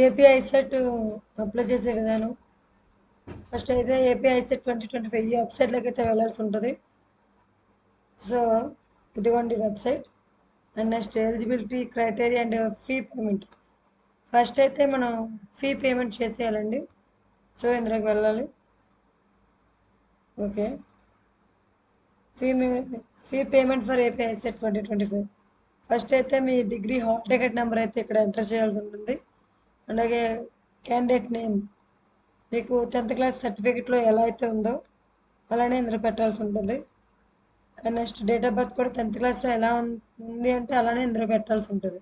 API CET apply చేసే విధానం. First అయితే ఏపీఐ సెట్ 2025 ఈ వెబ్సైట్లోకి అయితే వెళ్ళాల్సి ఉంటుంది. సో ఇదిగోండి website. And next eligibility criteria and fee payment. First అయితే మనం ఫీ పేమెంట్ చేసేయాలండి. సో ఇందులోకి వెళ్ళాలి. Okay, fee fee payment for API set 2025. First అయితే మీ డిగ్రీ హాల్ టికెట్ నెంబర్ అయితే ఇక్కడ ఎంటర్ చేయాల్సి ఉంటుంది. అలాగే క్యాండిడేట్ నేమ్ మీకు 10th క్లాస్ సర్టిఫికెట్లో ఎలా అయితే ఉందో అలానే ఇందులో పెట్టాల్సి ఉంటుంది. And next date of birth కూడా 10th క్లాస్లో ఎలా ఉంది అంటే అలానే ఇందులో పెట్టాల్సి ఉంటుంది.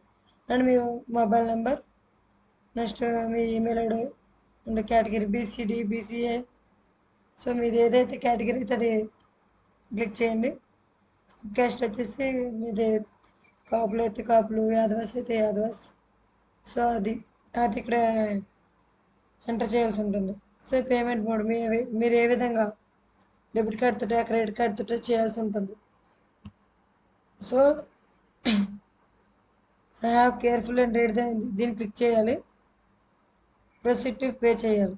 అండ్ మీ మొబైల్ నెంబర్, నెక్స్ట్ మీ email ID and category BCD BCA. So మీది ఏదైతే కేటగిరీ అయితే అది క్లిక్ చేయండి. క్యాస్ట్ వచ్చేసి మీది కాపులు అయితే కాపులు, యాదవాస్ అయితే యాదవాస్. సో అది ఇక్కడ ఎంటర్ చేయాల్సి ఉంటుంది. సో పేమెంట్ మోడ్ మీరు ఏ విధంగా డెబిట్ కార్డ్ తోట క్రెడిట్ కార్డ్ తోట చేయాల్సి ఉంటుంది. So I have careful and read దీన్ని క్లిక్ చేయాలి. ప్రొసీడ్ టు పే చేయాలి.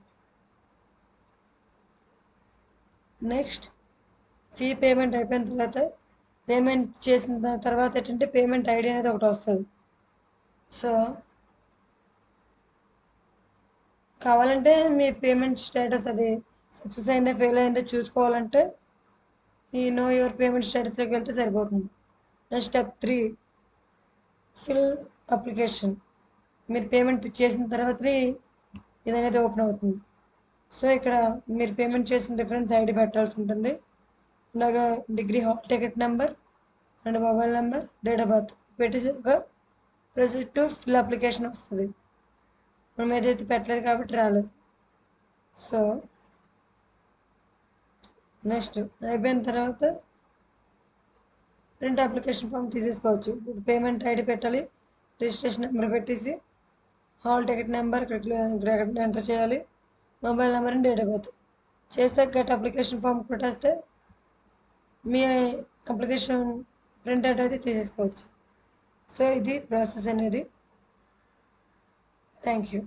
నెక్స్ట్ ఫీ పేమెంట్ అయిపోయిన తర్వాత పేమెంట్ చేసిన తర్వాత ఏంటంటే పేమెంట్ ఐడి అనేది ఒకటి వస్తుంది. సో కావాలంటే మీ పేమెంట్ స్టేటస్ అది సక్సెస్ అయిందా ఫెయిల్ అయిందా చూసుకోవాలంటే ఈ నో యువర్ పేమెంట్ స్టేటస్లోకి వెళ్తే సరిపోతుంది. Next step 3 fill application. మీరు పేమెంట్ చేసిన తర్వాతనే ఇది అనేది ఓపెన్ అవుతుంది. సో ఇక్కడ మీరు పేమెంట్ చేసిన రిఫరెన్స్ ఐడి పెట్టాల్సి ఉంటుంది. అలాగా degree hall ticket number and mobile number, date of birth పెట్టేసాక ప్రొసీడ్ టు ఫిల్ అప్లికేషన్ వస్తుంది. మనం ఏదైతే పెట్టలేదు కాబట్టి రాలేదు. సో నెక్స్ట్ అయిపోయిన తర్వాత ప్రింట్ అప్లికేషన్ ఫామ్ తీసేసుకోవచ్చు. ఇప్పుడు పేమెంట్ ఐడి పెట్టాలి, రిజిస్ట్రేషన్ నెంబర్ పెట్టేసి హాల్ టికెట్ నెంబర్ ఇక్కడ ఎంటర్ చేయాలి, mobile number and date of birth చేసాక గట్ అప్లికేషన్ ఫామ్ కొట్టేస్తే మీ అప్లికేషన్ ప్రింట్ అవుట్ అయితే తీసేసుకోవచ్చు. సో ఇది ప్రాసెస్ అనేది. Thank you.